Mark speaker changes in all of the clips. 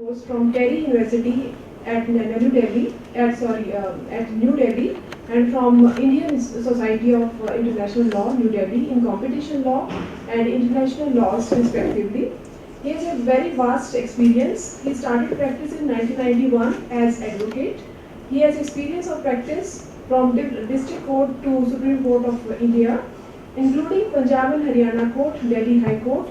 Speaker 1: was from Kerry University at New Delhi, at New Delhi, and from Indian Society of International Law, New Delhi, in competition law and international laws respectively. He has a very vast experience. He started practice in 1991 as advocate. He has experience of practice from District Court to Supreme Court of India, including Punjab and Haryana Court, Delhi High Court,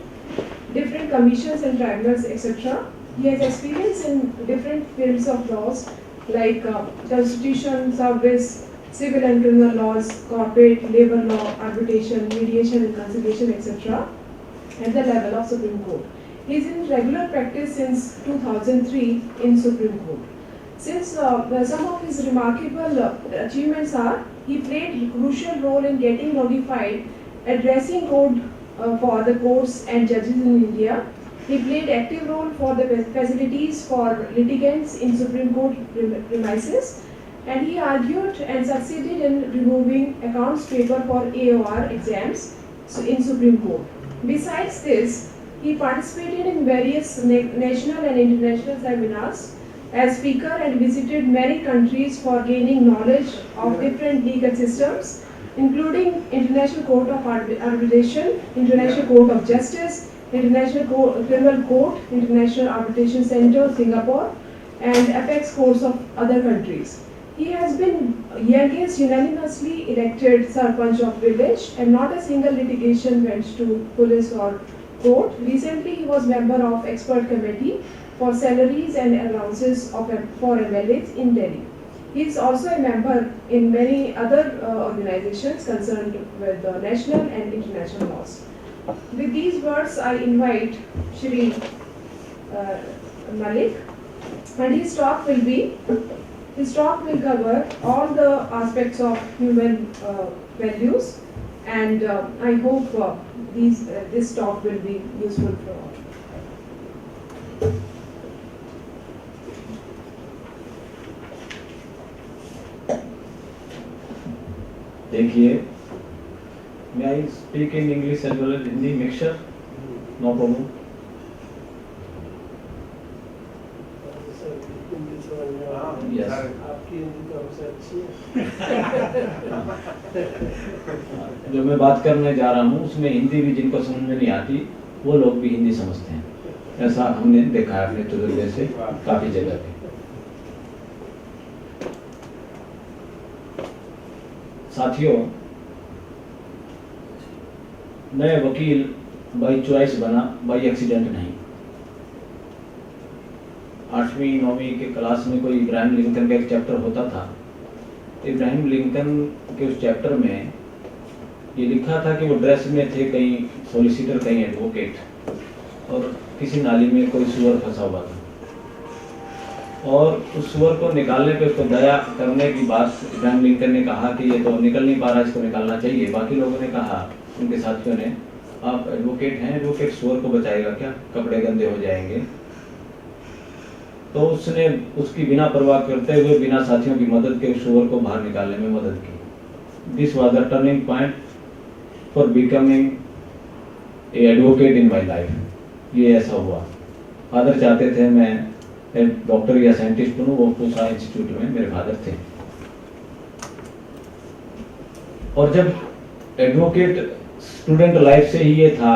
Speaker 1: different commissions and tribunals, etc. He has experience in different fields of laws like constitution, service, civil and criminal laws, corporate, labor law, arbitration, mediation and conciliation, etc. at the level of Supreme Court. He is in regular practice since 2003 in Supreme Court. Since some of his remarkable achievements are, he played a crucial role in getting notified addressing code for the courts and judges in India. He played active role for the facilities for litigants in Supreme Court premises, and he argued and succeeded in removing accounts paper for AOR exams in Supreme Court. Besides this, he participated in various national and international seminars as speaker and visited many countries for gaining knowledge of different legal systems, including International Court of Arbitration, International Court of Justice, International Criminal Court, International Arbitration Center, Singapore, and apex courts of other countries. He has been youngest unanimously elected Sarpanch of village, and not a single litigation went to police or court. Recently, he was member of expert committee for salaries and allowances for MLAs in Delhi. He is also a member in many other organizations concerned with national and international laws. With these words, I invite Shri Malik, and his talk will cover all the aspects of human values, and I hope this talk will be useful for all.
Speaker 2: देखिए, may I speak in English as well as Hindi mixture? No problem. Yes.
Speaker 3: आपकी हिंदी तो हमसे अच्छी है।
Speaker 2: जो मैं बात करने जा रहा हूँ उसमें हिंदी भी जिनको समझ में नहीं आती वो लोग भी हिंदी समझते हैं, ऐसा हमने देखा है अपने तजुर्बे से काफी जगह पे। साथियों, मैं वकील बाई चॉइस बना, बाई एक्सीडेंट नहीं। 8वीं 9वीं के क्लास में कोई इब्राहिम लिंकन का एक चैप्टर होता था। इब्राहिम लिंकन के उस चैप्टर में ये लिखा था कि वो ड्रेस में थे, कहीं सॉलिसिटर कहीं एडवोकेट, और किसी नाली में कोई सुअर फंसा हुआ था, और उस सुअर को निकालने पे उसको दया करने की बात इब्राहिम लिंकन ने कहा कि ये तो निकल नहीं पा रहा, इसको निकालना चाहिए। बाकी लोगों ने कहा, उनके साथियों ने, आप एडवोकेट हैं, एडवोकेट सुअर को बचाएगा क्या, कपड़े गंदे हो जाएंगे। तो उसने उसकी बिना परवाह करते हुए बिना साथियों की मदद के उस सुअर को बाहर निकालने में मदद की। This was the turning point for becoming a advocate in my life. ये ऐसा हुआ। फादर चाहते थे मैं डॉक्टर या साइंटिस्ट बनूं, वो पूसा इंस्टीट्यूट में मेरे फादर थे। और जब एडवोकेट स्टूडेंट लाइफ से ही ये था,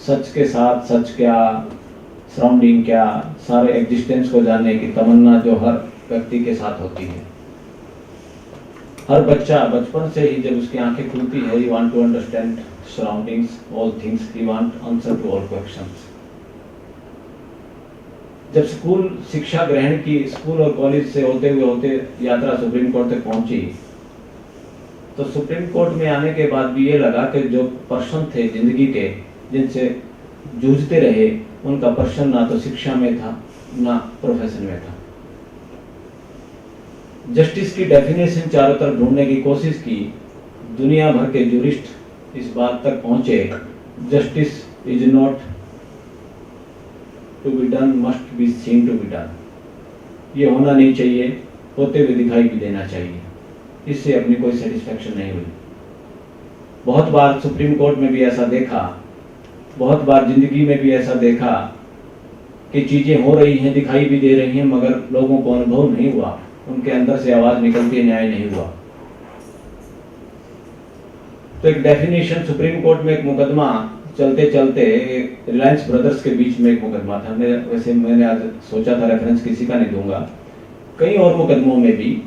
Speaker 2: सच के साथ सच क्या, सराउंडिंग क्या, सारे एग्जिस्टेंस को जानने की तमन्ना जो हर व्यक्ति के साथ होती है। हर बच्चा बचपन से ही जब उसकी आंखें खुलती है, he want to understand surroundings, all things, he want answer to all questions. जब स्कूल शिक्षा ग्रहण की, स्कूल और कॉलेज से होते हुए यात्रा सुप्रीम कोर्ट तक पहुंची, तो सुप्रीम कोर्ट में आने के बाद भी ये लगा कि जो पर्सन थे जिंदगी के, जिनसे जूझते रहे, उनका पर्सन ना तो शिक्षा में था ना प्रोफेशन में था। जस्टिस की डेफिनेशन चारों तरफ ढूंढने की कोशिश की। दुनिया भर के जूरिस्ट इस बात तक पहुंचे, justice is not to be done, must be seen to be done. ये होना नहीं चाहिए, होते हुए दिखाई भी देना चाहिए। इससे अपनी कोई सेटिस्फैक्शन नहीं हुई। बहुत बार सुप्रीम कोर्ट में भी ऐसा देखा, बहुत बार जिंदगी में भी ऐसा देखा कि चीजें हो रही हैं, दिखाई भी दे रही हैं, मगर लोगों को अनुभव नहीं हुआ, उनके अंदर से आवाज निकलती है न्याय नहीं हुआ। तो एक डेफिनेशन, सुप्रीम कोर्ट में एक मुकदमा चलते चलते रिलायंस ब्रदर्स के बीच में एक मुकदमा था, मैंने आज सोचा था रेफरेंस किसी का नहीं दूंगा, कई और मुकदमों में भी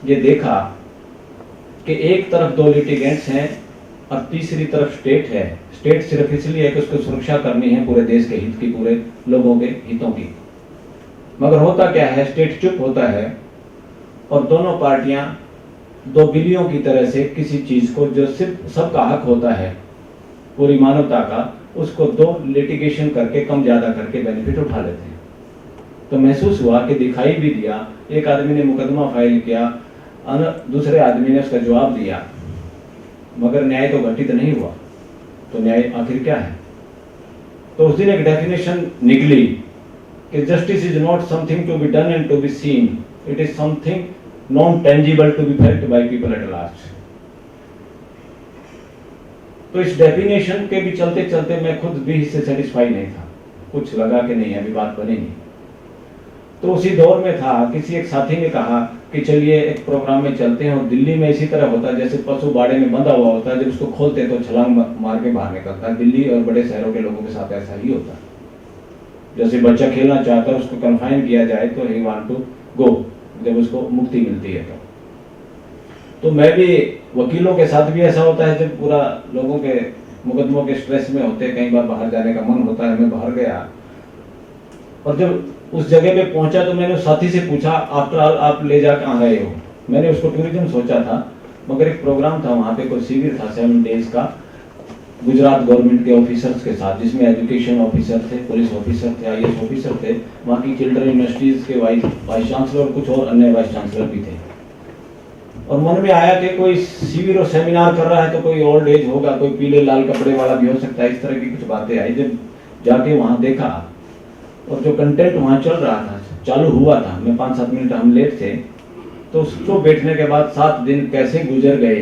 Speaker 2: ये देखा कि एक तरफ दो लिटिगेंट्स हैं और तीसरी तरफ स्टेट है। स्टेट सिर्फ इसलिए है कि उसको सुरक्षा करनी है पूरे देश के हित की, पूरे लोगों के हितों की, मगर होता क्या है, स्टेट चुप होता है और दोनों पार्टियां दो बिल्लियों की तरह से किसी चीज को जो सिर्फ सबका हक होता है, पूरी मानवता का, उसको दो लिटिगेशन करके कम ज्यादा करके बेनिफिट उठा लेते हैं। तो महसूस हुआ कि दिखाई भी दिया, एक आदमी ने मुकदमा फाइल किया, दूसरे आदमी ने उसका जवाब दिया, मगर न्याय तो घटित नहीं हुआ। तो न्याय आखिर क्या है? तो उस दिन एक डेफिनेशन निकली कि justice is not something to be done and to be seen, it is something non tangible to be felt by people at last. तो इस डेफिनेशन के भी चलते चलते मैं खुद भी इससे सेटिस्फाई नहीं था, कुछ लगा कि नहीं अभी बात बनी नहीं। तो उसी दौर में था, किसी एक साथी ने कहा कि चलिए एक प्रोग्राम में चलते हैं, और दिल्ली में इसी तरह होता है जैसे पशु बाड़े में बंधा हुआ होता है, जब उसको खोलते तो छलांग मार के बाहर निकलता है। दिल्ली और बड़े शहरों के लोगों के साथ ऐसा ही होता है, जैसे बच्चा खेलना चाहता है, उसको कन्फाइन किया जाए तो ही वांट टू गो, जब उसको मुक्ति मिलती है तो मैं भी, वकीलों के साथ भी ऐसा होता है, जब पूरा लोगों के मुकदमों के स्ट्रेस में होते, कई बार बाहर जाने का मन होता है, मैं बाहर गया और जब उस जगह पे पहुंचा तो मैंने उस साथी से पूछा, आफ्टर ऑल आप ले जा कहाँ रहे हो? मैंने उसको टूरिज्म सोचा था, मगर एक प्रोग्राम था वहाँ पे, कोई शिविर था 7 डेज का गुजरात गवर्नमेंट के ऑफिसर्स के साथ, जिसमें एजुकेशन ऑफिसर थे, पुलिस ऑफिसर थे, IAS ऑफिसर थे, वहाँ की चिल्ड्रन यूनिवर्सिटीज के वाइस चांसलर और कुछ और अन्य वाइस चांसलर भी थे। और मन में आया कि कोई शिविर और सेमिनार कर रहा है तो कोई ओल्ड एज होगा, कोई पीले लाल कपड़े वाला भी हो सकता है, इस तरह की कुछ बातें आई। जब जाके वहाँ देखा और जो कंटेंट वहाँ चल रहा था, चालू हुआ था, मैं 5-7 मिनट हम लेट थे, तो उसको बैठने के बाद 7 दिन कैसे गुजर गए,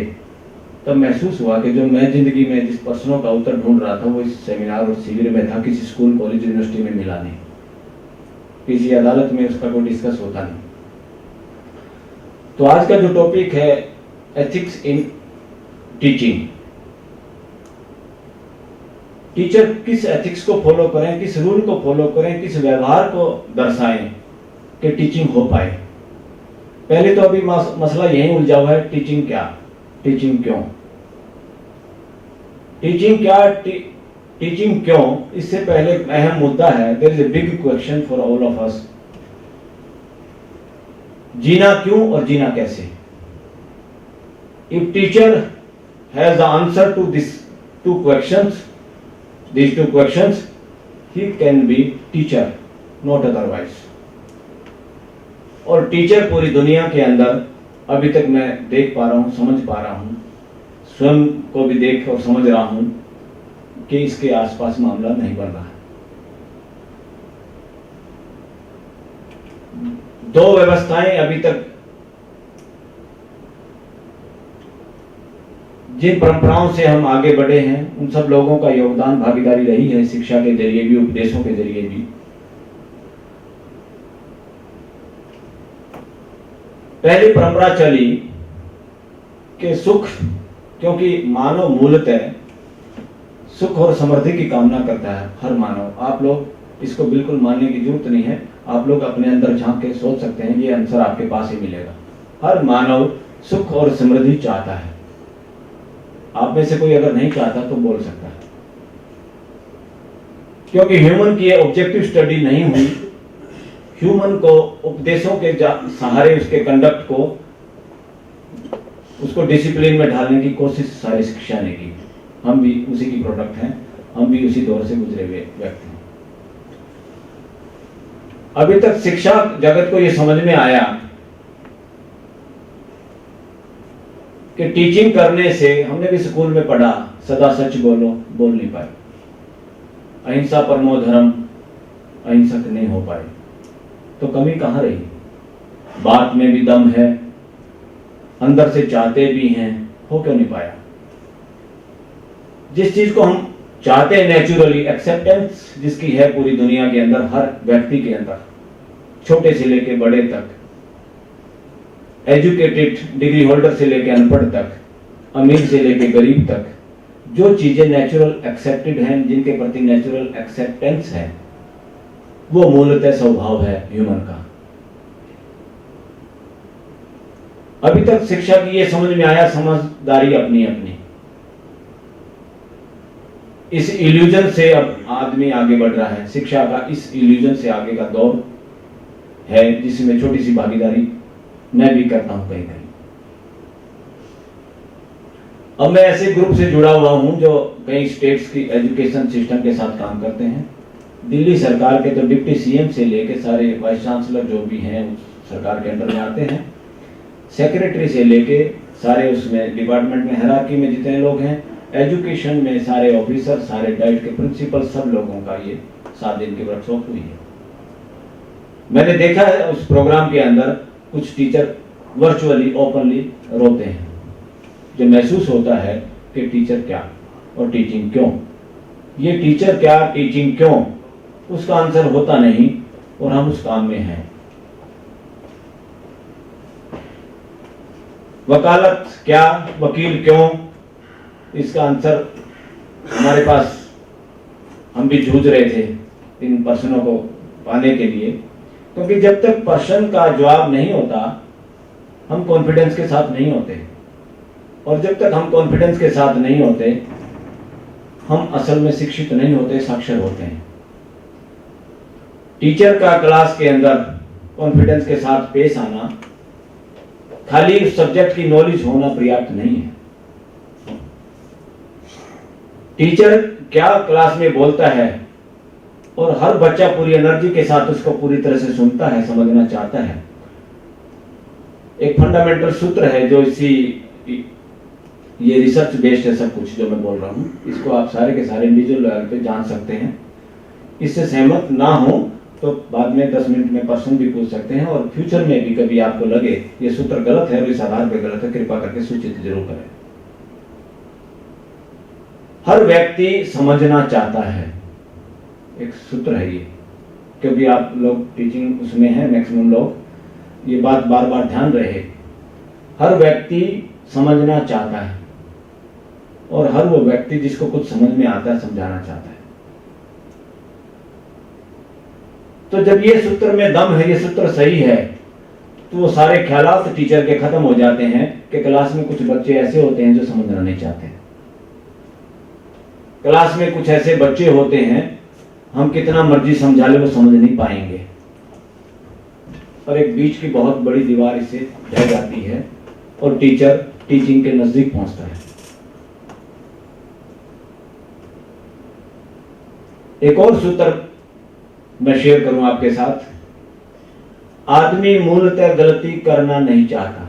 Speaker 2: तब महसूस हुआ कि जो मैं जिंदगी में जिस प्रश्नों का उत्तर ढूंढ रहा था वो इस सेमिनार और शिविर में था, किसी स्कूल कॉलेज यूनिवर्सिटी में मिला नहीं, किसी अदालत में उसका कोई डिस्कस होता नहीं। तो आज का जो टॉपिक है एथिक्स इन टीचिंग, टीचर किस एथिक्स को फॉलो करें, किस रूल को फॉलो करें, किस व्यवहार को दर्शाएं कि टीचिंग हो पाए। पहले तो अभी मसला यही उलझा हुआ है, टीचिंग क्या, टीचिंग क्यों, टीचिंग क्या, टीचिंग क्यों। इससे पहले एक अहम मुद्दा है, there is a big question for all of us, जीना क्यों और जीना कैसे। If teacher has the answer to this two questions, these two questions, he can be teacher, not otherwise। और टीचर पूरी दुनिया के अंदर अभी तक मैं देख पा रहा हूं, समझ पा रहा हूं, स्वयं को भी देख और समझ रहा हूं कि इसके आसपास मामला नहीं बन रहा है। 2 व्यवस्थाएं अभी तक, जिन परंपराओं से हम आगे बढ़े हैं, उन सब लोगों का योगदान, भागीदारी रही है, शिक्षा के जरिए भी, उपदेशों के जरिए भी। पहली परंपरा चली कि सुख, क्योंकि मानव मूलतः सुख और समृद्धि की कामना करता है, हर मानव। आप लोग इसको बिल्कुल मानने की जरूरत नहीं है, आप लोग अपने अंदर झांक के सोच सकते हैं, ये आंसर आपके पास ही मिलेगा। हर मानव सुख और समृद्धि चाहता है। आप में से कोई अगर नहीं चाहता तो बोल सकता है, क्योंकि ह्यूमन की ऑब्जेक्टिव स्टडी नहीं हुई। ह्यूमन को उपदेशों के सहारे उसके कंडक्ट को, उसको डिसिप्लिन में ढालने की कोशिश सारी शिक्षा ने की। हम भी उसी की प्रोडक्ट हैं, हम भी उसी दौर से गुजरे हुए व्यक्ति हैं। अभी तक शिक्षा जगत को यह समझ में आया कि टीचिंग करने से, हमने भी स्कूल में पढ़ा, सदा सच बोलो, बोल नहीं पाए, अहिंसा परमो धर्म, अहिंसक नहीं हो पाए। तो कमी कहां रही? बात में भी दम है, अंदर से चाहते भी हैं, हो क्यों नहीं पाया? जिस चीज को हम चाहते हैं नेचुरली एक्सेप्टेंस जिसकी है पूरी दुनिया के अंदर, हर व्यक्ति के अंदर, छोटे से लेके बड़े तक, एजुकेटेड डिग्री होल्डर से लेके अनपढ़ तक, अमीर से लेके गरीब तक, जो चीजें नेचुरल एक्सेप्टेड हैं, जिनके प्रति नेचुरल एक्सेप्टेंस है, वो मूलतः स्वभाव है ह्यूमन का। अभी तक शिक्षा की ये समझ में आया, समझदारी अपनी अपनी। इस इल्यूजन से अब आदमी आगे बढ़ रहा है, शिक्षा का इस इल्यूजन से आगे का दौर है, जिसमें छोटी सी भागीदारी मैं भी करता हूं कहीं कहीं। अब मैं ऐसे ग्रुप से जुड़ा हुआ हूं जो कई स्टेट्स की एजुकेशन सिस्टम के साथ काम करते हैं। दिल्ली सरकार के तो डिप्टी सीएम से लेके सारे वाइस चांसलर जो भी हैं सरकार के अंडर में आते हैं, सेक्रेटरी से लेके सारे उसमें डिपार्टमेंट में हायरार्की में जितने लोग हैं, एजुकेशन में सारे ऑफिसर, सारे डाइट के प्रिंसिपल, सब लोगों का ये 7 दिन की वर्कशॉप हुई है। मैंने देखा है उस प्रोग्राम के अंदर कुछ टीचर वर्चुअली ओपनली रोते हैं, जो महसूस होता है कि टीचर क्या और टीचिंग क्यों। ये टीचर क्या टीचिंग क्यों, उसका आंसर होता नहीं और हम उस काम में हैं। वकालत क्या, वकील क्यों, इसका आंसर हमारे पास, हम भी जूझ रहे थे इन प्रश्नों को पाने के लिए, क्योंकि जब तक प्रश्न का जवाब नहीं होता हम कॉन्फिडेंस के साथ नहीं होते, और जब तक हम कॉन्फिडेंस के साथ नहीं होते हम असल में शिक्षित नहीं होते, साक्षर होते हैं। टीचर का क्लास के अंदर कॉन्फिडेंस के साथ पेश आना, खाली उस सब्जेक्ट की नॉलेज होना पर्याप्त नहीं है। टीचर क्या क्लास में बोलता है और हर बच्चा पूरी एनर्जी के साथ उसको पूरी तरह से सुनता है, समझना चाहता है। एक फंडामेंटल सूत्र है जो ये रिसर्च बेस्ड है सब कुछ जो मैं बोल रहा हूं, इसको आप सारे के सारे इंडिविजुअल लेवल पे जान सकते हैं। इससे सहमत ना हो तो बाद में 10 मिनट में प्रश्न भी पूछ सकते हैं, और फ्यूचर में भी कभी आपको लगे ये सूत्र गलत है और इस आधार पर गलत है, कृपा करके सूचित जरूर करें। हर व्यक्ति समझना चाहता है, एक सूत्र है ये, क्योंकि आप लोग टीचिंग उसमें है मैक्सिमम लोग, ये बात बार बार ध्यान रहे। हर व्यक्ति समझना चाहता है और हर वो व्यक्ति जिसको कुछ समझ में आता है समझाना चाहता है। तो जब ये सूत्र में दम है, ये सूत्र सही है, तो वो सारे ख्यालात टीचर के खत्म हो जाते हैं कि क्लास में कुछ बच्चे ऐसे होते हैं जो समझना नहीं चाहते। क्लास में कुछ ऐसे बच्चे होते हैं हम कितना मर्जी समझा ले वो समझ नहीं पाएंगे, और एक बीच की बहुत बड़ी दीवार इसे ढह जाती है और टीचर टीचिंग के नजदीक पहुंचता है। एक और सूत्र मैं शेयर करूं आपके साथ। आदमी मूलतः गलती करना नहीं चाहता,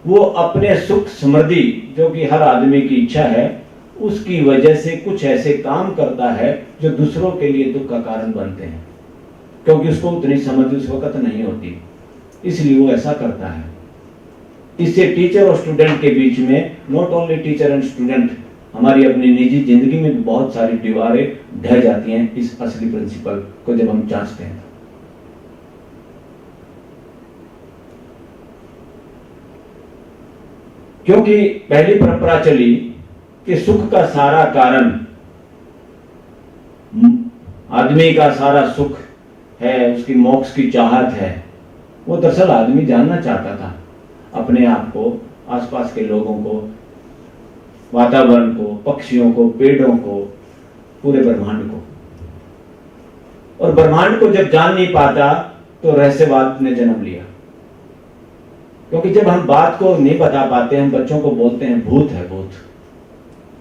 Speaker 2: वो अपने सुख समृद्धि जो कि हर आदमी की इच्छा है उसकी वजह से कुछ ऐसे काम करता है जो दूसरों के लिए दुख का कारण बनते हैं, क्योंकि उसको उतनी समझ उस वक्त नहीं होती, इसलिए वो ऐसा करता है। इससे टीचर और स्टूडेंट के बीच में, not only teacher and student, हमारी अपनी निजी जिंदगी में भी बहुत सारी दीवारें ढह जाती हैं इस असली प्रिंसिपल को जब हम जांचते हैं। क्योंकि पहली परंपरा चली कि सुख का सारा कारण, आदमी का सारा सुख है, उसकी मोक्ष की चाहत है, वो दरअसल आदमी जानना चाहता था अपने आप को, आसपास के लोगों को, वातावरण को, पक्षियों को, पेड़ों को, पूरे ब्रह्मांड को। और ब्रह्मांड को जब जान नहीं पाता तो रहस्यवाद ने जन्म लिया, क्योंकि जब हम बात को नहीं बता पाते, हम बच्चों को बोलते हैं भूत है भूत।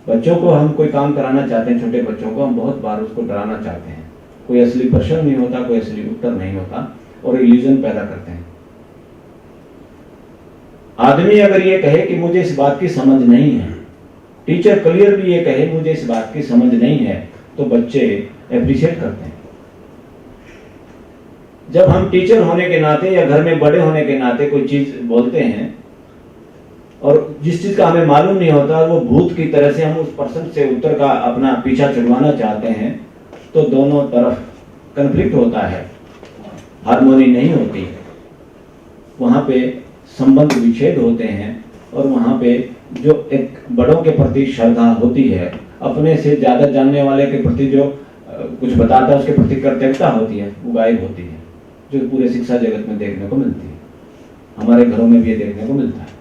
Speaker 2: बच्चों को हम कोई काम कराना चाहते हैं, छोटे बच्चों को हम बहुत बार उसको डराना चाहते हैं, कोई असली प्रश्न नहीं होता, कोई असली उत्तर नहीं होता, और इल्यूजन पैदा करते हैं। आदमी अगर ये कहे कि मुझे इस बात की समझ नहीं है, टीचर क्लियर भी ये कहे मुझे इस बात की समझ नहीं है, तो बच्चे एप्रिशिएट करते हैं। जब हम टीचर होने के नाते या घर में बड़े होने के नाते कोई चीज बोलते हैं और जिस चीज का हमें मालूम नहीं होता वो भूत की तरह से हम उस पर्सन से उत्तर का अपना पीछा छुड़वाना चाहते हैं, तो दोनों तरफ कन्फ्लिक्ट होता है, हार्मोनी नहीं होती, वहां पे संबंध विच्छेद होते हैं। और वहां पे जो एक बड़ों के प्रति श्रद्धा होती है, अपने से ज्यादा जानने वाले के प्रति जो कुछ बताता है उसके प्रति कृतज्ञता होती है, वो गायब होती है, जो पूरे शिक्षा जगत में देखने को मिलती है। हमारे घरों में भी ये देखने को मिलता है।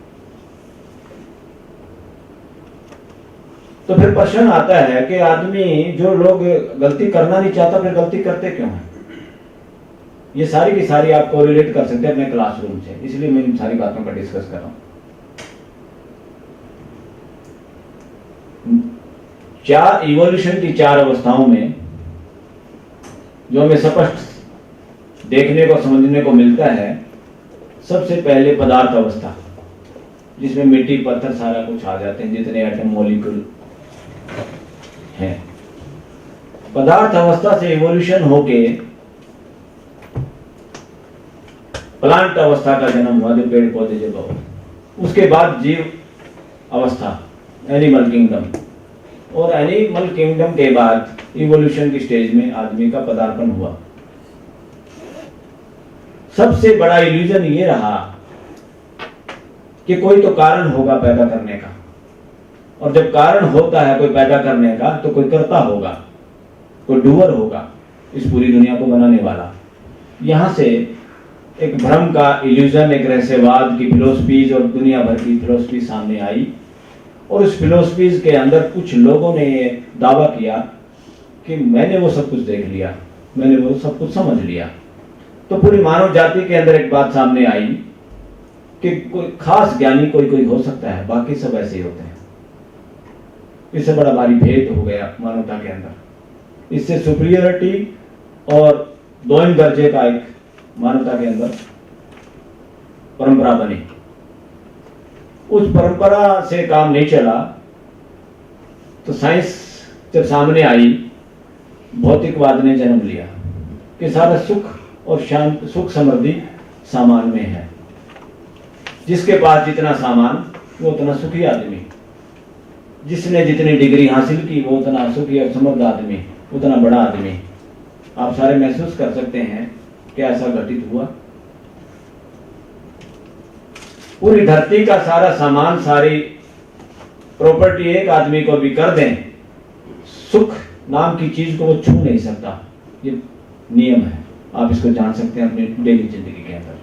Speaker 2: तो फिर प्रश्न आता है कि आदमी, जो लोग गलती करना नहीं चाहता, फिर गलती करते क्यों है? ये सारी की सारी आपको रिलेट कर सकते हैं अपने क्लासरूम से, इसलिए मैं इन सारी बातों का डिस्कस कर रहा हूं। चार इवोल्यूशन की 4 अवस्थाओं में जो हमें स्पष्ट देखने को समझने को मिलता है, सबसे पहले पदार्थ अवस्था, जिसमें मिट्टी पत्थर सारा कुछ आ जाते हैं, जितने एटम मॉलिक्यूल हैं। पदार्थ अवस्था से इवोल्यूशन होके प्लांट अवस्था का जन्म हुआ, जो पेड़ पौधे जो बहुत, उसके बाद जीव अवस्था, एनिमल किंगडम, और एनिमल किंगडम के बाद इवोल्यूशन की स्टेज में आदमी का पदार्पण हुआ। सबसे बड़ा इल्यूजन ये रहा कि कोई तो कारण होगा पैदा करने का, और जब कारण होता है कोई पैदा करने का, तो कोई कर्ता होगा, कोई डूअर होगा, इस पूरी दुनिया को बनाने वाला। यहां से एक भ्रम का इल्यूजन, एक रहस्यवाद की फिलोसफीज और दुनिया भर की फिलोसफी सामने आई, और उस फिलोसफीज के अंदर कुछ लोगों ने ये दावा किया कि मैंने वो सब कुछ देख लिया, मैंने वो सब कुछ समझ लिया। तो पूरी मानव जाति के अंदर एक बात सामने आई कि कोई खास ज्ञानी कोई हो सकता है, बाकी सब ऐसे ही होते हैं। इससे बड़ा भारी भेद हो गया मानवता के अंदर। इससे सुपीरियरिटी और दोयम दर्जे का एक मानवता के अंदर परंपरा बनी। उस परंपरा से काम नहीं चला, तो साइंस जब सामने आई, भौतिकवाद ने जन्म लिया कि सारा सुख और शांत, सुख समृद्धि सामान में है। जिसके पास जितना सामान वो उतना सुखी आदमी, जिसने जितनी डिग्री हासिल की वो उतना सुखी और समृद्ध आदमी, उतना बड़ा आदमी। आप सारे महसूस कर सकते हैं कि ऐसा घटित हुआ। पूरी धरती का सारा सामान, सारी प्रॉपर्टी एक आदमी को भी कर दें, सुख नाम की चीज को वो छू नहीं सकता। ये नियम है, आप इसको जान सकते हैं अपनी डेली जिंदगी के अंदर।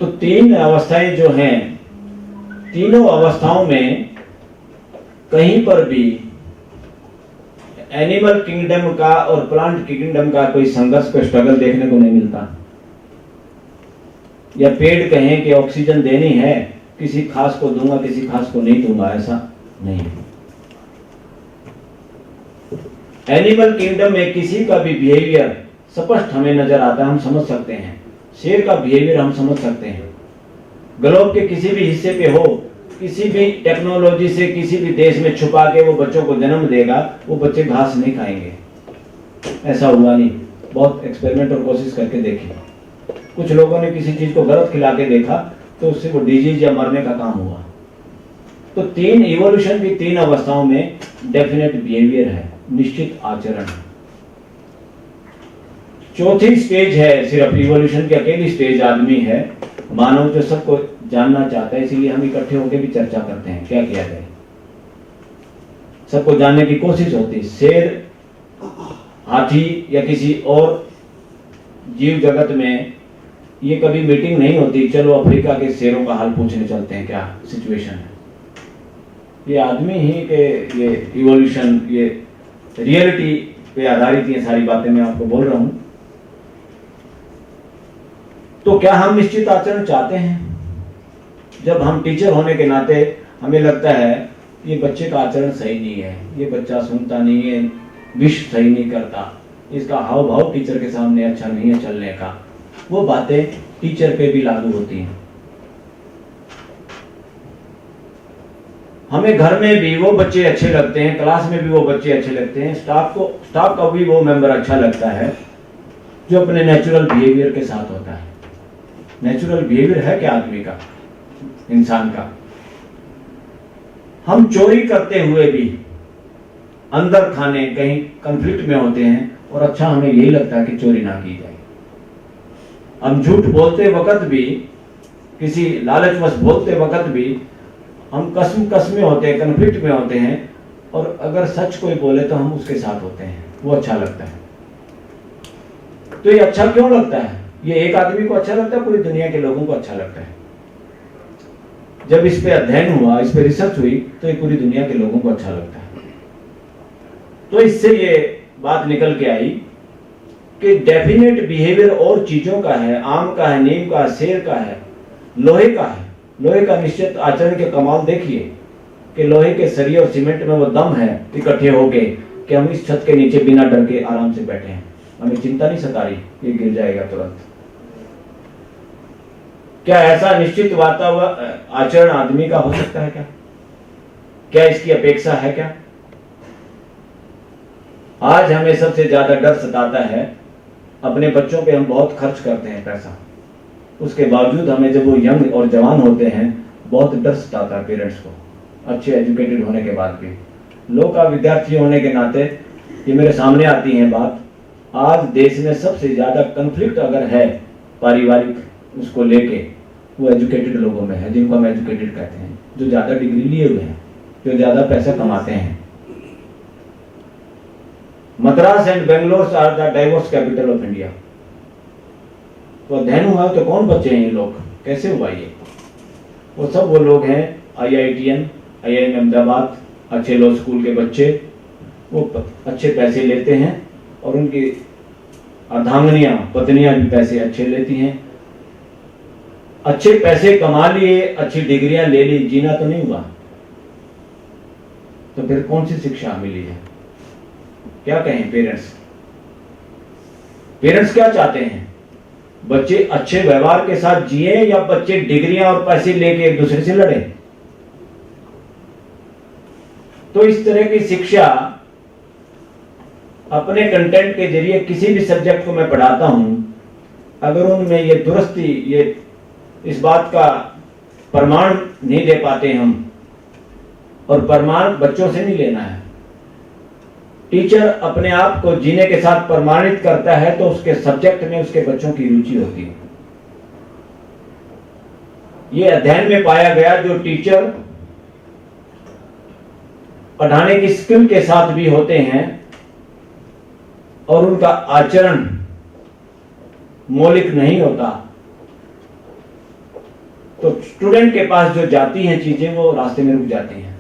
Speaker 2: तो 3 अवस्थाएं जो हैं, तीनों अवस्थाओं में कहीं पर भी एनिमल किंगडम का और प्लांट किंगडम का कोई संघर्ष, कोई स्ट्रगल देखने को नहीं मिलता। या पेड़ कहें कि ऑक्सीजन देनी है, किसी खास को दूंगा किसी खास को नहीं दूंगा, ऐसा नहीं। एनिमल किंगडम में किसी का भी बिहेवियर स्पष्ट हमें नजर आता है, हम समझ सकते हैं। शेर का बिहेवियर हम समझ सकते हैं। ग्लोब के किसी भी हिस्से पे हो, किसी भी टेक्नोलॉजी से किसी भी देश में छुपा के वो बच्चों को जन्म देगा, वो बच्चे घास नहीं खाएंगे, ऐसा हुआ नहीं। बहुत एक्सपेरिमेंट और कोशिश करके देखी। कुछ लोगों ने किसी चीज को गलत खिला के देखा तो उससे वो डिजीज या मरने का काम हुआ। तो 3 इवोल्यूशन की 3 अवस्थाओं में डेफिनेट बिहेवियर है, निश्चित आचरण है। चौथी स्टेज है, सिर्फ इवोल्यूशन की अकेली स्टेज आदमी है, मानव जो सबको जानना चाहता है। इसीलिए हम इकट्ठे होकर भी चर्चा करते हैं क्या किया जाए, सबको जानने की कोशिश होती है। शेर, हाथी या किसी और जीव जगत में ये कभी मीटिंग नहीं होती, चलो अफ्रीका के शेरों का हाल पूछने चलते हैं, क्या सिचुएशन है। ये आदमी ही के ये इवोल्यूशन, ये रियलिटी पे आधारित ये सारी बातें मैं आपको बोल रहा हूं। तो क्या हम निश्चित आचरण चाहते हैं? जब हम टीचर होने के नाते हमें लगता है ये बच्चे का आचरण सही नहीं है, ये बच्चा सुनता नहीं है, विष सही नहीं करता, इसका हाव भाव टीचर के सामने अच्छा नहीं है चलने का, वो बातें टीचर पे भी लागू होती हैं। हमें घर में भी वो बच्चे अच्छे लगते हैं, क्लास में भी वो बच्चे अच्छे लगते हैं, स्टाफ का भी वो मेंबर अच्छा लगता है जो अपने नेचुरल बिहेवियर के साथ होता है। नेचुरल बिहेवियर है क्या आदमी का, इंसान का? हम चोरी करते हुए भी अंदर खाने कहीं कंफ्लिक्ट में होते हैं और अच्छा हमें यही लगता है कि चोरी ना की जाए। हम झूठ बोलते वक्त भी, किसी लालचवश बोलते वक्त भी हम कसम में होते हैं, कंफ्लिक्ट में होते हैं, और अगर सच कोई बोले तो हम उसके साथ होते हैं, वो अच्छा लगता है। तो ये अच्छा क्यों लगता है? ये एक आदमी को अच्छा लगता है, पूरी दुनिया के लोगों को अच्छा लगता है। जब इस पे अध्ययन हुआ, इस पे रिसर्च हुई, तो ये पूरी दुनिया के लोगों को अच्छा लगता है। तो इससे ये बात निकल के आई कि डेफिनेट बिहेवियर और चीजों का है, आम का है, नीम का है, शेर का है, लोहे का है। लोहे का निश्चित आचरण के कमाल देखिए कि लोहे के सरिये और सीमेंट में वो दम है इकट्ठे होके कि हम इस छत के नीचे बिना डर के आराम से बैठे हैं, हमें चिंता नहीं सता रही ये गिर जाएगा तुरंत। क्या ऐसा निश्चित आचरण आदमी का हो सकता है क्या? क्या इसकी अपेक्षा है क्या? आज हमें सबसे ज्यादा डर सताता है, अपने बच्चों पे हम बहुत खर्च करते हैं पैसा, उसके बावजूद हमें जब वो यंग और जवान होते हैं बहुत डर सताता है पेरेंट्स को, अच्छे एजुकेटेड होने के बाद भी। लोग का विद्यार्थी होने के नाते ये मेरे सामने आती है बात, आज देश में सबसे ज्यादा कंफ्लिक्ट अगर है पारिवारिक उसको लेके, वो एजुकेटेड लोगों में है, जिनको हम एजुकेटेड कहते हैं, जो ज्यादा डिग्री लिए हुए हैं, जो ज्यादा पैसा कमाते हैं। Madras and Bangalore are the divorce capital of India. तो अध्ययन हुआ तो कौन बच्चे हैं ये लोग, कैसे हुआ ये? वो सब वो लोग हैं IITN, IIM अहमदाबाद, अच्छे लॉ स्कूल के बच्चे, वो अच्छे पैसे लेते हैं और उनकी अर्धांगिनियां, पत्नियां भी पैसे अच्छे लेती हैं। अच्छे पैसे कमा लिए, अच्छी डिग्रियां ले ली, जीना तो नहीं हुआ। तो फिर कौन सी शिक्षा मिली है? क्या कहें पेरेंट्स? पेरेंट्स क्या चाहते हैं? बच्चे अच्छे व्यवहार के साथ जिए या बच्चे डिग्रियां और पैसे लेके एक दूसरे से लड़े? तो इस तरह की शिक्षा अपने कंटेंट के जरिए किसी भी सब्जेक्ट को मैं पढ़ाता हूं, अगर उनमें ये दुरुस्ती, ये इस बात का प्रमाण नहीं दे पाते हम, और प्रमाण बच्चों से नहीं लेना है, टीचर अपने आप को जीने के साथ प्रमाणित करता है तो उसके सब्जेक्ट में उसके बच्चों की रुचि होती है। ये अध्ययन में पाया गया, जो टीचर पढ़ाने की स्किल के साथ भी होते हैं और उनका आचरण मौलिक नहीं होता, तो स्टूडेंट के पास जो जाती हैं चीजें वो रास्ते में रुक जाती हैं।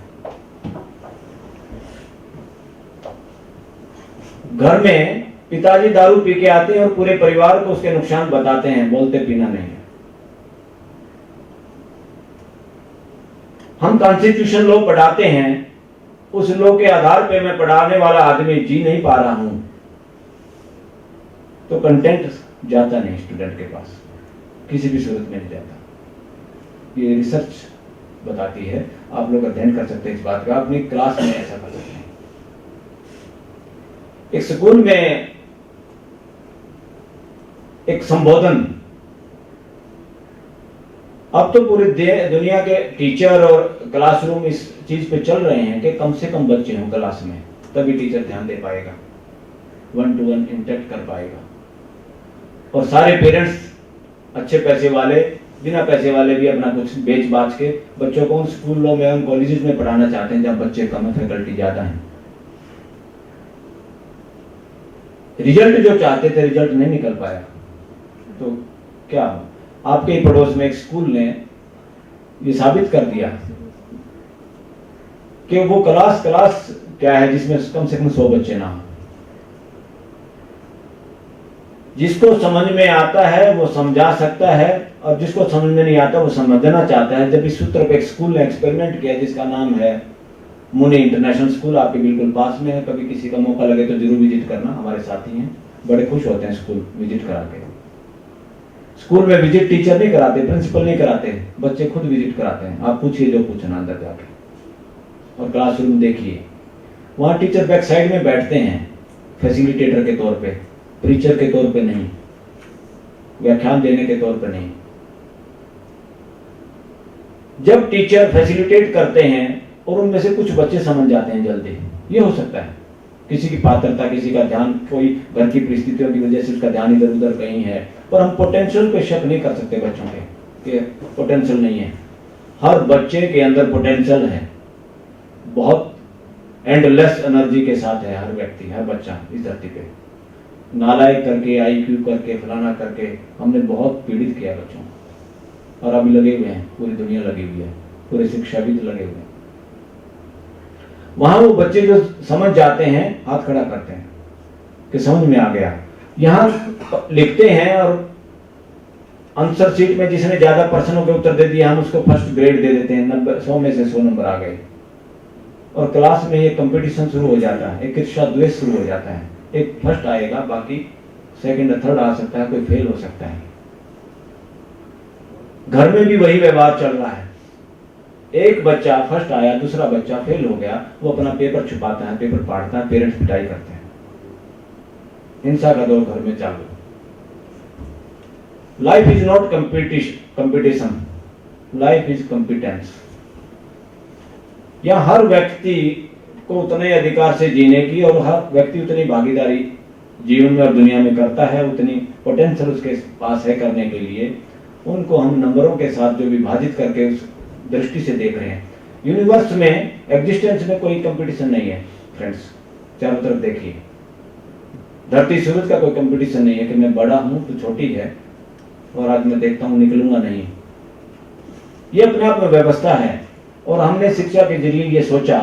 Speaker 2: घर में पिताजी दारू पी के आते हैं और पूरे परिवार को उसके नुकसान बताते हैं, बोलते पीना नहीं है। हम कॉन्स्टिट्यूशन लॉ पढ़ाते हैं, उस लॉ के आधार पे मैं पढ़ाने वाला आदमी जी नहीं पा रहा हूं, तो कंटेंट जाता नहीं स्टूडेंट के पास, किसी भी सूरत में नहीं जाता। ये रिसर्च बताती है, आप लोग अध्ययन कर सकते हैं इस बात का, अपनी क्लास में ऐसा कर सकते हैं। एक स्कूल में एक संबोधन, अब तो पूरी दुनिया के टीचर और क्लासरूम इस चीज पे चल रहे हैं कि कम से कम बच्चे हों क्लास में, तभी टीचर ध्यान दे पाएगा, 1-to-1 इंटरेक्ट कर पाएगा। और सारे पेरेंट्स अच्छे पैसे वाले, बिना पैसे वाले भी अपना कुछ बेच बाच के बच्चों को उन स्कूलों में, उन कॉलेजेस में पढ़ाना चाहते हैं जहां बच्चे कम है, फैकल्टी ज्यादा है। रिजल्ट जो चाहते थे, रिजल्ट नहीं निकल पाया, तो क्या आपके ही पड़ोस में एक स्कूल ने ये साबित कर दिया कि वो क्लास क्या है जिसमें कम से कम 100 बच्चे ना हो। जिसको समझ में आता है वो समझा सकता है, और जिसको समझ में नहीं आता वो समझना चाहता है। जब इस सूत्र पे एक स्कूल ने एक्सपेरिमेंट किया जिसका नाम है मुनि इंटरनेशनल स्कूल, आपके बिल्कुल पास में है, कभी किसी का मौका लगे तो जरूर विजिट करना, हमारे साथी हैं, बड़े खुश होते हैं स्कूल विजिट करा के। स्कूल में विजिट टीचर नहीं कराते, प्रिंसिपल नहीं कराते, बच्चे खुद विजिट कराते हैं। आप पूछिए जो पूछना अंदर जाके, और क्लासरूम देखिए, वहां टीचर बैक साइड में बैठते हैं फैसिलिटेटर के तौर पे, प्रीचर के तौर पे नहीं, व्याख्यान देने के तौर पे नहीं। जब टीचर फैसिलिटेट करते हैं और उनमें से कुछ बच्चे समझ जाते हैं जल्दी, ये हो सकता है किसी की पात्रता, किसी का ध्यान, कोई घर की परिस्थितियों की वजह से उसका ध्यान इधर उधर कहीं है, पर हम पोटेंशियल पे शक नहीं कर सकते बच्चों के कि पोटेंशियल नहीं है। हर बच्चे के अंदर पोटेंशियल है, बहुत एंडलेस एनर्जी के साथ है हर व्यक्ति, हर बच्चा इस धरती पे। नालायक करके, IQ करके, फलाना करके हमने बहुत पीड़ित किया बच्चों को, और अभी लगे हुए हैं, पूरी दुनिया लगी हुई है, पूरे शिक्षाविद लगे हुए हैं। वहां वो बच्चे जो समझ जाते हैं हाथ खड़ा करते हैं कि समझ में आ गया। यहाँ लिखते हैं और आंसर शीट में जिसने ज्यादा प्रश्नों के उत्तर दे दिए हम उसको फर्स्ट ग्रेड दे देते हैं, 100 में से 100 नंबर आ गए। और क्लास में ये कंपटीशन शुरू हो जाता है, एक ईर्ष्या द्वेष शुरू हो जाता है, एक फर्स्ट आएगा, बाकी सेकंड और थर्ड आ सकता है, कोई फेल हो सकता है। घर में भी वही व्यवहार चल रहा है, एक बच्चा फर्स्ट आया, दूसरा बच्चा फेल हो गया, वो अपना पेपर छुपाता है, पेपर फाड़ता है, पेरेंट्स पिटाई करते हैं, हिंसा का दौर घर में चालू। Life is not competition, life is competence. यहां हर व्यक्ति को उतने अधिकार से जीने की, और हर व्यक्ति उतनी भागीदारी जीवन में और दुनिया में करता है, उतनी पोटेंशियल उसके पास है करने के लिए। उनको हम नंबरों के साथ जो विभाजित करके उस दृष्टि से देख रहे हैं। यूनिवर्स में, एग्जिस्टेंस में कोई कंपटीशन नहीं है फ्रेंड्स, चारों तरफ देखिए। धरती सूरज का कोई कंपटीशन नहीं है कि मैं बड़ा हूं तो छोटी है और आज मैं देखता हूं निकलूंगा, नहीं। ये अपने आप में व्यवस्था है, और हमने शिक्षा के जरिए ये सोचा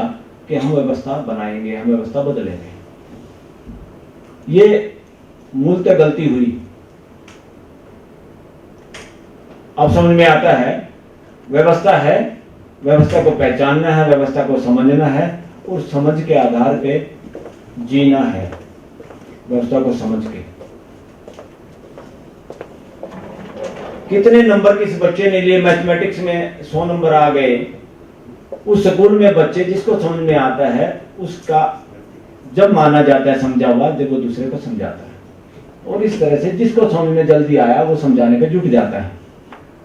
Speaker 2: कि हम व्यवस्था बनाएंगे, हम व्यवस्था बदलेंगे। ये मूलतः गलती हुई। अब समझ में आता है व्यवस्था है, व्यवस्था को पहचानना है, व्यवस्था को समझना है, और समझ के आधार पे जीना है, व्यवस्था को समझ के। कितने नंबर किस बच्चे ने लिए, मैथमेटिक्स में 100 नंबर आ गए, उस स्कूल में बच्चे जिसको समझ में आता है उसका जब माना जाता है समझा हुआ, जब वो दूसरे को समझाता है। और इस तरह से जिसको समझ में जल्दी आया वो समझाने पे जुट जाता है।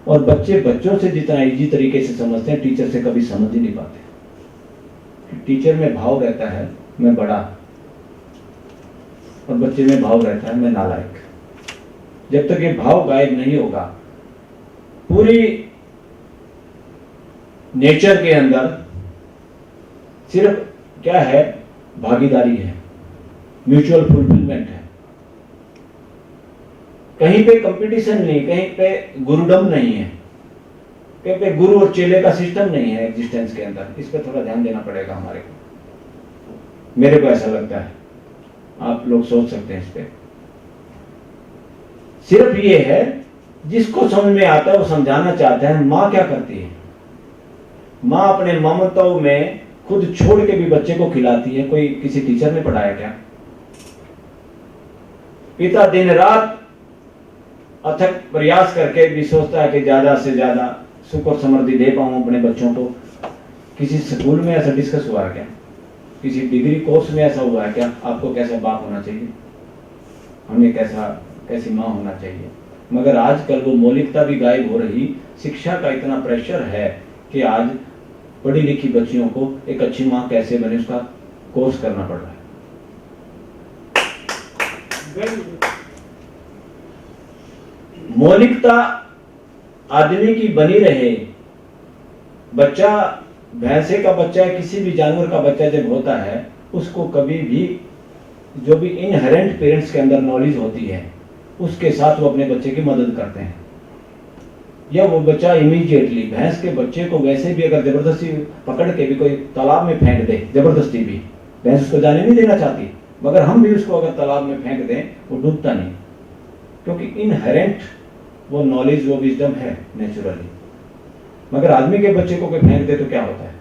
Speaker 2: और बच्चे बच्चों से जितना इजी तरीके से समझते हैं, टीचर से कभी समझ ही नहीं पाते। टीचर में भाव रहता है मैं बड़ा, और बच्चे में भाव रहता है मैं नालायक। जब तक ये भाव गायब नहीं होगा, पूरी नेचर के अंदर सिर्फ क्या है, भागीदारी है, म्यूचुअल फुलफिलमेंट है। कहीं पे कंपटीशन नहीं, कहीं पे गुरुडम नहीं है, कहीं पे गुरु और चेले का सिस्टम नहीं है एग्जिस्टेंस के अंदर। इस पे थोड़ा ध्यान देना पड़ेगा हमारे को, मेरे को ऐसा लगता है, आप लोग सोच सकते हैं इस पे। सिर्फ ये है जिसको समझ में आता है वो समझाना चाहता है। माँ क्या करती है, माँ अपने ममताओं में खुद छोड़ के भी बच्चे को खिलाती है। कोई किसी टीचर ने पढ़ाया क्या? पिता दिन रात अथक प्रयास करके भी सोचता है कि ज्यादा से ज्यादा सुख और समृद्धि दे पाऊं अपने बच्चों को। किसी स्कूल में ऐसा डिस्कस हुआ है क्या? किसी डिग्री कोर्स में ऐसा हुआ है क्या? आपको कैसा बाप होना चाहिए, हमें कैसी माँ होना चाहिए? मगर आजकल वो मौलिकता भी गायब हो रही। शिक्षा का इतना प्रेशर है कि आज पढ़ी लिखी बच्चियों को एक अच्छी माँ कैसे बने उसका कोर्स करना पड़ रहा है। मौलिकता आदमी की बनी रहे। बच्चा, भैंसे का बच्चा, किसी भी जानवर का बच्चा जब होता है, उसको कभी भी जो भी इनहेरेंट पेरेंट्स के अंदर नॉलेज होती है उसके साथ वो अपने बच्चे की मदद करते हैं। या वो बच्चा इमीडिएटली, भैंस के बच्चे को वैसे भी अगर जबरदस्ती पकड़ के भी कोई तालाब में फेंक दे, जबरदस्ती भी, भैंस उसको जाने नहीं देना चाहती, मगर हम भी उसको अगर तालाब में फेंक दें वो डूबता नहीं, क्योंकि इनहेरेंट वो नॉलेज, वो विजडम है नेचुरली। मगर आदमी के बच्चे को कोई फेंक दे तो क्या होता है?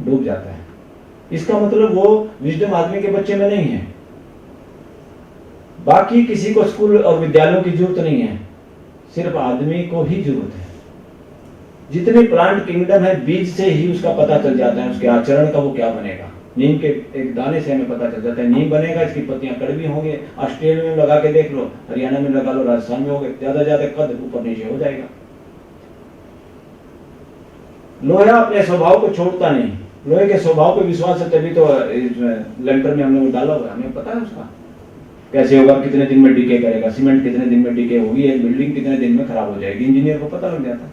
Speaker 2: डूब जाता है। इसका मतलब वो विजडम आदमी के बच्चे में नहीं है। बाकी किसी को स्कूल और विद्यालयों की जरूरत नहीं है। सिर्फ आदमी को ही जरूरत है। जितनी प्लांट किंगडम है, बीज से ही उसका पता चल जाता है उसके आचरण का वो क्या बनेगा। नीम के एक दाने से हमें पता चल जाता है नीम बनेगा, इसकी पत्तियां कड़वी होंगी। ऑस्ट्रेलिया में लगा के देख लो, हरियाणा में लगा लो, राजस्थान में हो गए, ज्यादा ज्यादा कद ऊपर नीचे हो जाएगा। लोहा अपने स्वभाव को छोड़ता नहीं, लोहे के स्वभाव पे विश्वास है, तभी तो लेंटर में हमने वो डाला हुआ है, हमें पता है उसका कैसे होगा, कितने दिन में डिके करेगा, सीमेंट कितने दिन में डिके होगी, एक बिल्डिंग कितने दिन में खराब हो जाएगी, इंजीनियर को पता लग जाता है।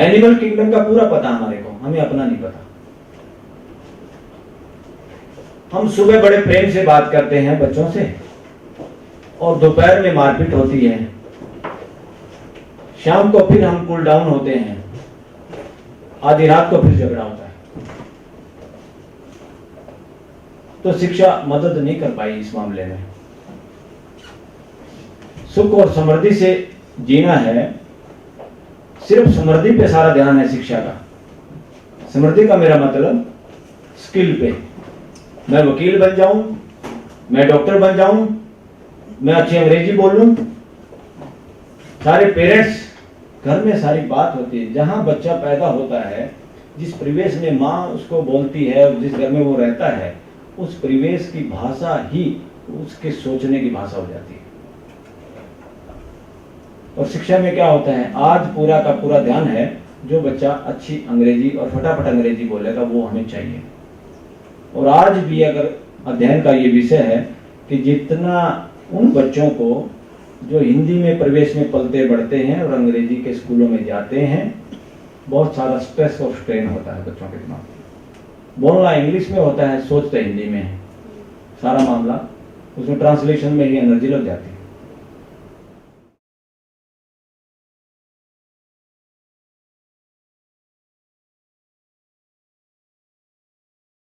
Speaker 2: एनिमल किंगडम का पूरा पता हमारे को, हमें अपना नहीं पता। हम सुबह बड़े प्रेम से बात करते हैं बच्चों से और दोपहर में मारपीट होती है, शाम को फिर हम कूल डाउन होते हैं, आधी रात को फिर झगड़ा होता है। तो शिक्षा मदद नहीं कर पाई इस मामले में। सुख और समृद्धि से जीना है, सिर्फ समृद्धि पे सारा ध्यान है शिक्षा का। समृद्धि का मेरा मतलब स्किल पे, मैं वकील बन जाऊं, मैं डॉक्टर बन जाऊं, मैं अच्छी अंग्रेजी बोल लूं। सारे पेरेंट्स, घर में सारी बात होती है, जहां बच्चा पैदा होता है, जिस परिवेश में माँ उसको बोलती है, जिस घर में वो रहता है, उस परिवेश की भाषा ही उसके सोचने की भाषा हो जाती है। और शिक्षा में क्या होता है, आज पूरा का पूरा ध्यान है, जो बच्चा अच्छी अंग्रेजी और फटाफट अंग्रेजी बोलेगा वो हमें चाहिए। और आज भी अगर अध्ययन का ये विषय है कि जितना उन बच्चों को जो हिंदी में प्रवेश में पलते बढ़ते हैं और अंग्रेजी के स्कूलों में जाते हैं, बहुत सारा स्ट्रेस और स्ट्रेन होता है बच्चों के दिमाग में। बोलना इंग्लिश में होता है, सोचते हिंदी में है, सारा मामला उसमें ट्रांसलेशन में ही एनर्जी लग जाती है।